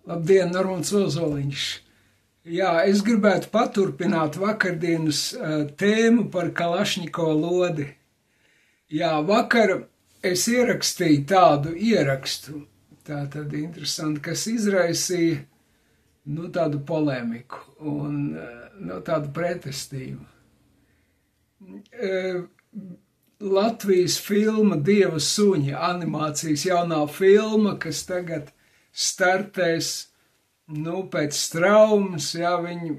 Labdien, Normons Ozoliņš. Jā, es gribētu paturpināt vakardienas tēmu par Kalašņikovu lodi. Jā, vakar es ierakstīju tādu ierakstu, tātad interesanti, kas izraisīja, tādu polēmiku un, tādu pretestību. Latvijas filma Dieva suņi, animācijas jaunā filma, kas tagad startēs, pēc traumas, viņi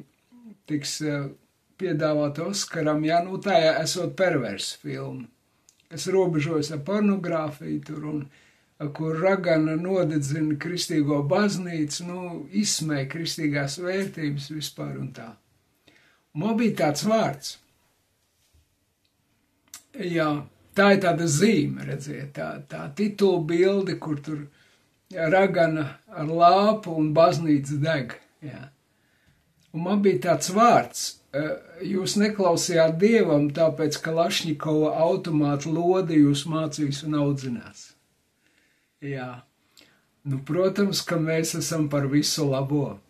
tiks piedāvāt Oskaram, tā esot perversa filma, kas robežojas ar pornogrāfiju tur un kur ragana nodedzina kristīgo baznīcu, izsmēja kristīgās vērtības vispār un tā. Man bija tāds vārds. Jā, tā ir tāda zīme, redziet, tā titula bilde, kur tur ragana ar lāpu un baznīca deg. Jā. Un man bija tāds vārds, jūs neklausījāt Dievam, tāpēc Kalašņikova automāta lodi jūs mācīs un audzinās. Jā, protams, ka mēs esam par visu labo.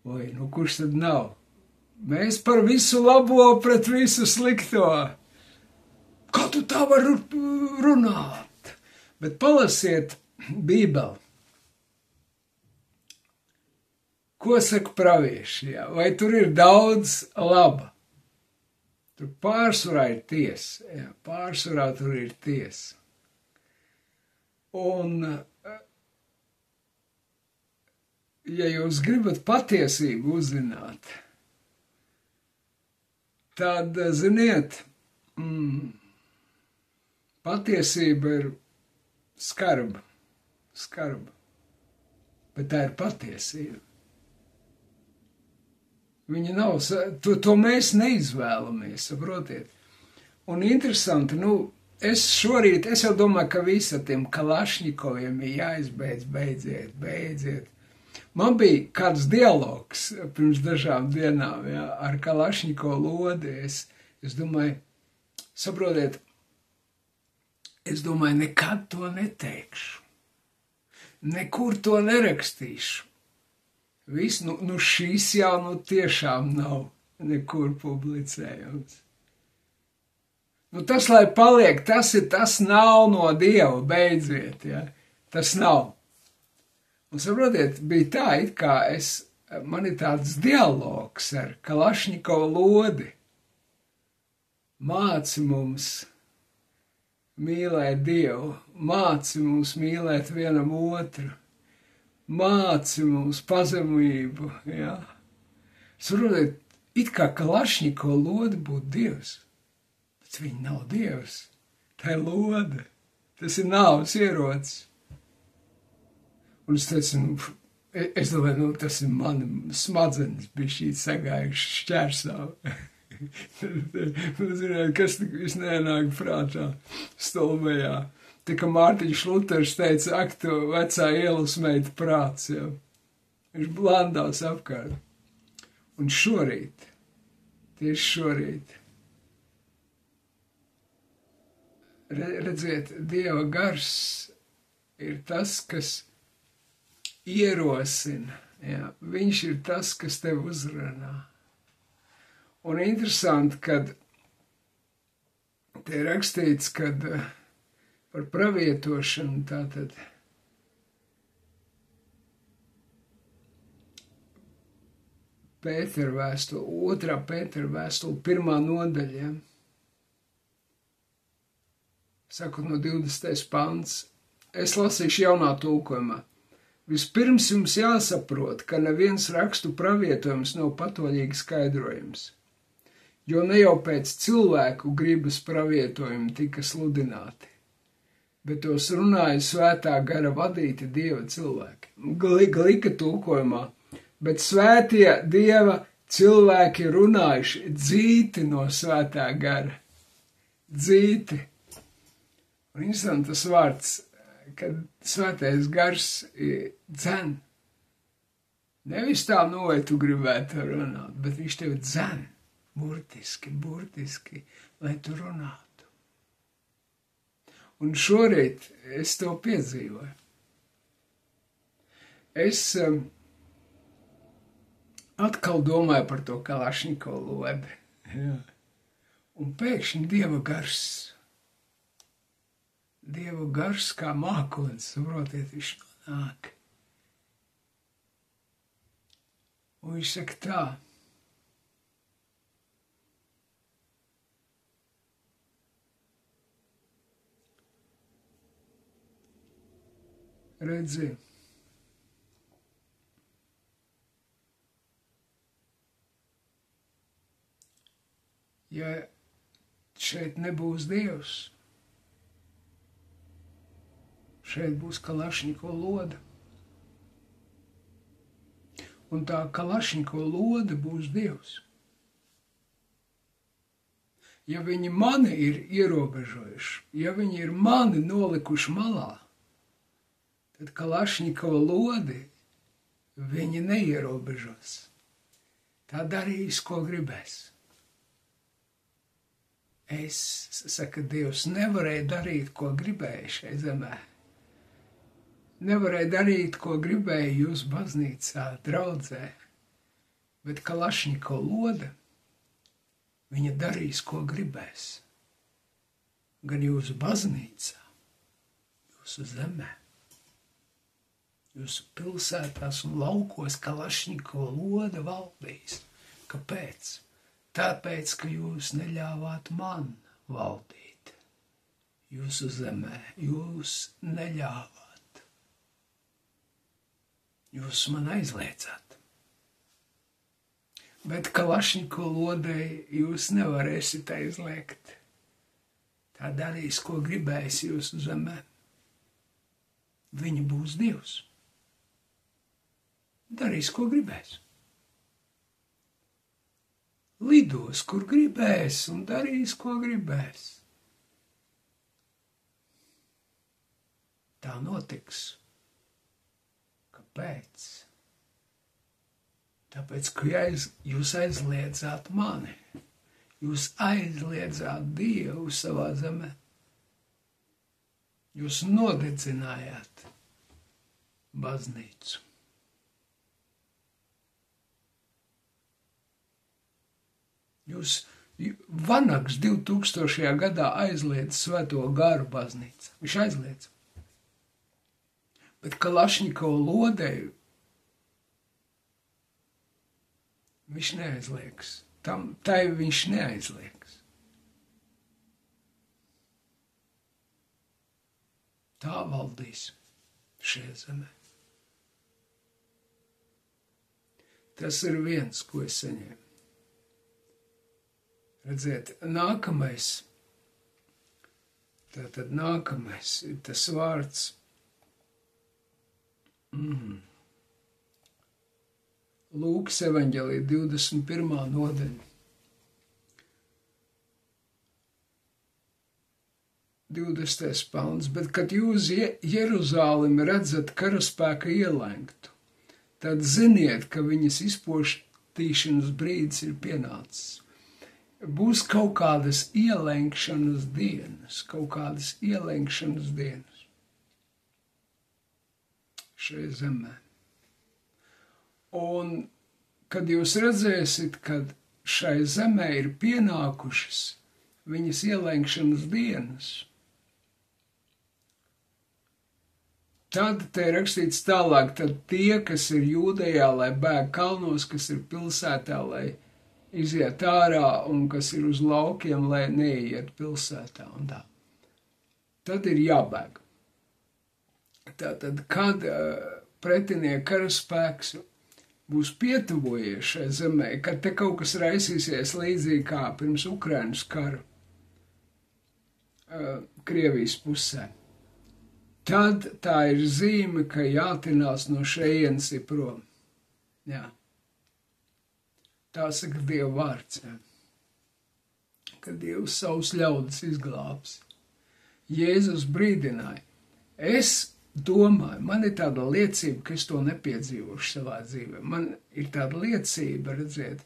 Oi, kurš tad nav? Mēs par visu labo pret visu slikto. Kā tu tā var runāt? Bet palasiet Bībeli. Ko saka pravieši? Jā? Vai tur ir daudz laba? Tur pārsvarā ir tiesa. Jā, pārsvarā tur ir tiesa. Un, ja jūs gribat patiesību uzzināt, tad, ziniet, patiesība ir skarba, bet tā ir patiesība. Viņa nav, to mēs neizvēlamies, saprotiet. Un interesanti, es jau domāju, ka visi tiem Kalašņikoviem ir jāizbeidz, beidziet. Man bija kāds dialogs pirms dažām dienām, ar Kalašņikovu lodi. Es domāju, saprotiet, nekad to neteikšu. Nekur to nerakstīšu. Viss, šīs jau tiešām nav nekur publicējams. Tas, lai paliek, tas nav no Dieva, beidziet, ja? Tas nav. Un saprotiet, bija tā, it kā man ir tāds dialogs ar Kalašņikovu lodi. Māci mums mīlēt Dievu, māci mums mīlēt vienam otru, māci mums pazemību, ja? Saprotiet, it kā Kalašņikovu lodi būtu Dievs. Bet viņa nav Dievs, tā ir lode, tas ir nāves ierocis. Un es teicu, es domāju, tas ir mani smadzenes bišķīt sagājuši šķērsā. Ziniet, kas tik neienāk prātā stolbējā. Tika Mārtiņš Luters teica, ak, tu vecā ielas meita prāts, jau. Viņš blandās apkārt. Un šorīt, tieši šorīt, redziet, Dieva gars ir tas, kas ierosina. Jā. Viņš ir tas, kas tev uzrunā. Un interesanti, kad te ir rakstīts, kad par pravietošanu tātad Pētera vēstule, 2. Pētera vēstule, 1. nodaļa, sakot no 20. pants, es lasīšu jaunā tulkojumā. Vispirms jums jāsaprot, ka neviens rakstu pravietojums nav patoļīgi skaidrojums, jo ne jau pēc cilvēku gribas pravietojumi tika sludināti, bet tos runāja svētā gara vadīti Dieva cilvēki. Glika tulkojumā, bet svētie Dieva cilvēki runājuši dzīti no svētā gara. Dzīti. Un interesanti tas vārds, kad svētais gars dzen. Nevis tā, vai tu gribētu runāt, bet viņš tev dzen, burtiski, lai tu runātu. Un šorīt es to piedzīvoju. Es atkal domāju par to Kalašņikovu lodi. Jā. Un pēkšņi Dieva gars kā mākonis, saprotiet, viņš nāk. Un viņš saka tā. Redzi, ja šeit nebūs Dievs, šeit būs Kalašņikovu loda. Un tā Kalašņikovu loda būs Dievs. Ja viņi mani ir ierobežojuši, ja viņi ir mani nolikuši malā, tad Kalašņikova lodi viņi neierobežos. Tā darīs, ko gribēs. Es, saka Dievs, nevarēju darīt, ko gribēju šai zemē. Nevarēju darīt, ko gribēju jūs baznīcā, draudzē. Bet Kalašņikova loda, viņa darīs, ko gribēs. Gan jūsu baznīcā, jūsu zemē. Jūsu pilsētās un laukos Kalašņikova loda valdīs. Kāpēc? Tāpēc, ka jūs neļāvāt man valdīt. Jūsu zemē jūs neļāvāt. Jūs man aizliedzāt. Bet Kalašņikova lodei jūs nevarēsiet aizliegt. Tā darīs, ko gribēs jūsu zemē. Viņa būs Dievs. Darīs, ko gribēs. Lidos, kur gribēs, un darīs, ko gribēs. Tā notiks. Kāpēc? Tāpēc, ka jūs aizliedzāt mani. Jūs aizliedzāt Dievu savā zemē. Jūs nodedzinājāt baznīcu. Jūs Vanags 2000. gadā aizliedz Svēto garu baznīca. Viņš aizliedz. Bet Kalašņikova lodei viņš neaizliegs. Tai viņš neaizliegs. Tā valdīs šajā zemē. Tas ir viens, ko es saņēmu. Redziet, nākamais ir tas vārds. Lūkas evaņģēlija 21. nodaļa. 20. pants. Bet, kad jūs Jeruzālemi redzat karaspēka ielenktu, tad ziniet, ka viņas izpostīšanas brīdis ir pienācis. Būs kaut kādas ielenkšanas dienas šajā zemē. Un, kad jūs redzēsiet, kad šai zemē ir pienākušas viņas ielenkšanas dienas, tad te ir rakstīts tālāk, tad tie, kas ir Jūdejā, lai bēg kalnos, kas ir pilsētā, lai iziet ārā, un kas ir uz laukiem, lai neiet pilsētā un tā. Tad ir jābēg. Tātad, kad pretinieku karaspēks būs pietuvojies šai zemē, kad te kaut kas raisīsies līdzīgi kā pirms Ukrainas kara Krievijas pusē, tad tā ir zīme, ka jātinās no šejienes prom. Jā. Tā saka Dieva vārds, ka Dievs savus ļaudis izglābs. Jēzus brīdināja. Es domāju, man ir tāda liecība, ka es to nepiedzīvošu savā dzīvē. Man ir tāda liecība, redziet,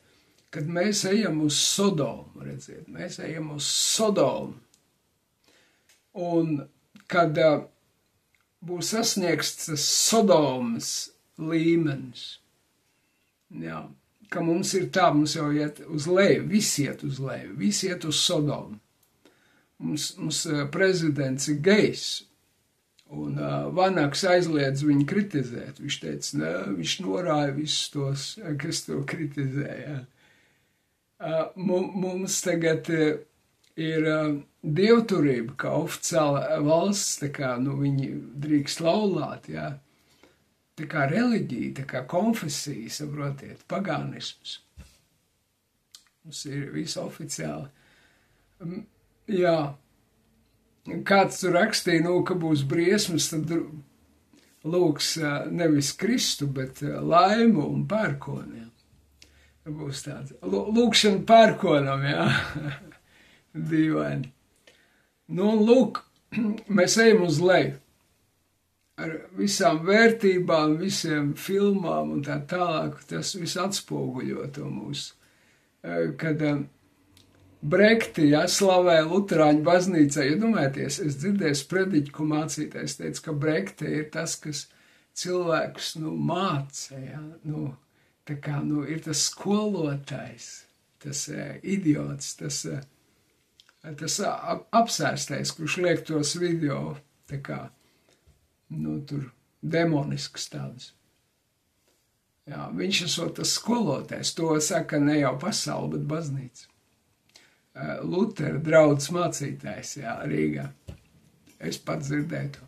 kad mēs ejam uz Sodomu, redziet, mēs ejam uz Sodomu. Un kad būs sasniegts tas Sodomas līmenis. Jā, ka mums ir tā, mums jau iet uz leju, visi iet uz leju, visi iet uz Sodomu. Mums prezidents ir gejs, un Vanaks aizliedz viņu kritizēt. Viņš teica, ne, viņš norāja visus tos, kas to kritizēja. Mums tagad ir dievturība, kā oficiāla valsts, tā kā, viņi drīkst laulāt, jā. Tā kā reliģija, tā kā konfesija, saprotiet, pagānisms. Mums ir viss oficiāli. Jā. Kāds tur rakstīja, ka būs briesmas, tad lūgs nevis Kristu, bet laimu un pērkoniem. Būs tāds. Lūkšana pērkonam, jā. Dīvaini. Nu, lūk, mēs ejam uz leju. Ar visām vērtībām, visiem filmām un tā tālāk, tas viss atspoguļo to mūsu. Kad Brekti, slavē Luterāņu baznīcā, domājieties, es dzirdēju prediķu, ko mācītājs teica, ka Brekti ir tas, kas cilvēkus, māca, tā kā, ir tas skolotājs, tas idiots, tas apsēstais, kurš liek tos video, tā kā, tur demonisks tāds. Jā, viņš esot tas skolotājs, to saka ne jau pasauli, bet baznīca. Lutera draudzes mācītājs, jā, Rīgā. Es pats dzirdēju to.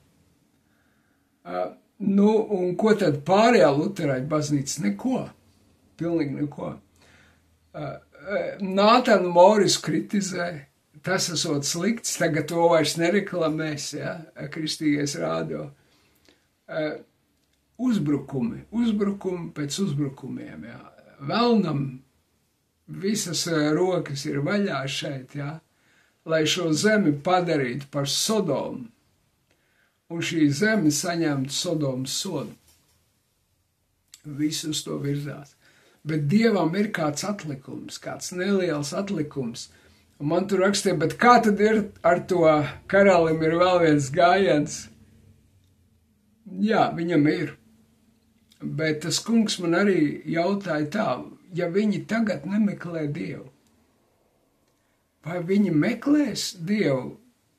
Un ko tad pārējā Luterāņu baznīca? Neko. Pilnīgi neko. Nātanu Moris kritizē, tas esot slikts, tagad to vairs nereklamēs, jā, Kristīgais rādio. Uzbrukumi pēc uzbrukumiem, jā. Velnam visas rokas ir vaļā šeit, jā, lai šo zemi padarītu par Sodomu, un šī zeme saņemtu Sodomas sodu. Visus to virzās. Bet Dievam ir kāds atlikums, kāds neliels atlikums. Un man tur rakstīja, bet kā tad ir ar to karalim ir vēl viens gājiens? Jā, viņam ir. Bet tas kungs man arī jautāja tā, ja viņi tagad nemeklē Dievu, vai viņi meklēs Dievu,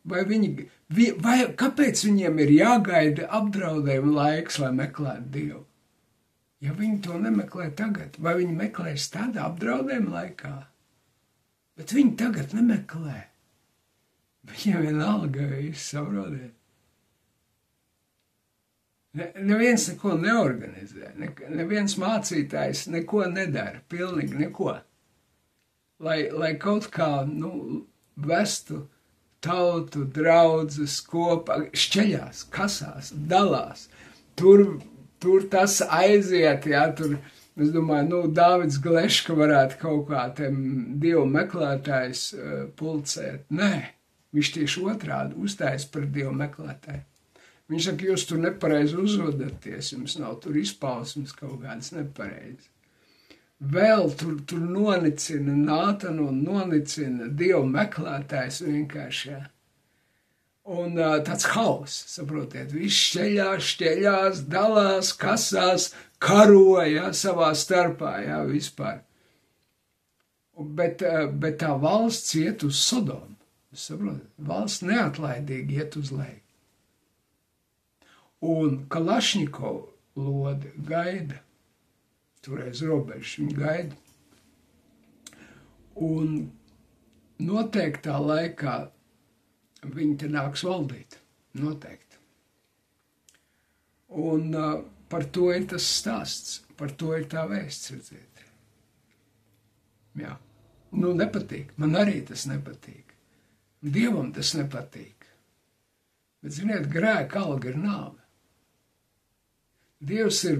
vai kāpēc viņiem ir jāgaida apdraudējuma laiks, lai meklētu Dievu? Ja viņi to nemeklē tagad, vai viņi meklēs tādā apdraudējuma laikā? Bet viņi tagad nemeklē. Viņiem vienalga viss, saprotiet. Neviens neko neorganizē, neviens mācītājs neko nedara, pilnīgi neko. Lai kaut kā, vestu tautu, draudzes kopā, šķeļās, kasās, dalās. Tur tas aiziet, jā, tur, es domāju, Dāvids Gleška varētu kaut kā Dievu meklētājs pulcēt. Nē, viņš tieši otrādi uzstājas par Dievu meklētāju. Viņš saka, jūs tur nepareizi uzvedaties, jums nav tur izpausmes kaut kādas nepareizi. Vēl tur nonicina Nātanu un nonicina Dievu meklētājs vienkārši, jā. Un tāds hauss, saprotiet, viss šķeļās, dalās, kasās, karoja savā starpā, jā, vispār. Bet tā valsts iet uz Sodomu, saprotiet, valsts neatlaidīgi iet uz leju. Un Kalašņikovu lode gaida, toreiz robežas viņi gaida. Un noteiktā laikā viņi te nāks valdīt, noteikti. Un par to ir tas stāsts, par to ir tā vēsts, redziet. Jā, nepatīk, man arī tas nepatīk. Dievam tas nepatīk. Bet, ziniet, grēka alga ir nāve. Dievs ir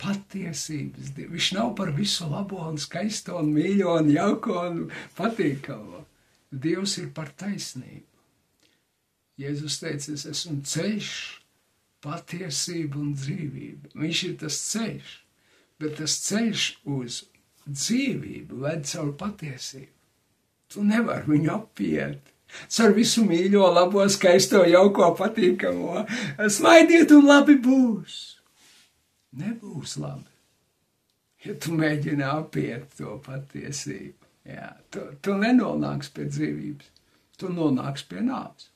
patiesības, viņš nav par visu labo un skaisto un mīļo un jauko un patīkamo. Dievs ir par taisnību. Jēzus teica, es esmu ceļš, patiesība un dzīvība. Viņš ir tas ceļš, bet tas ceļš uz dzīvību ved caur patiesību. Tu nevari viņu apiet. Caur visu mīļo, labo, skaisto, jauko, patīkamo. Smaidiet un labi būs. nebūs labi. Ja tu mēģini apiet to patiesību, jā, tu nenonāks pie dzīvības, tu nonāks pie nāves.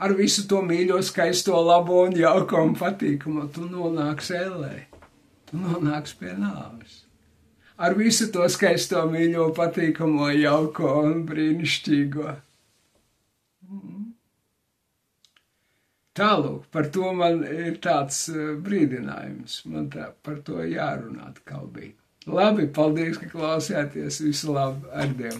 Ar visu to mīļo, skaisto, labo un jauko un patīkamo, tu nonāks ellē, tu nonāks pie nāves. Ar visu to skaisto, mīļo, patīkamo, jauko un brīnišķīgo. Tālūk, par to man ir tāds brīdinājums, man par to jārunāt kalbīgi. Labi, paldies, ka klausījāties, visu labu, ar Dievu!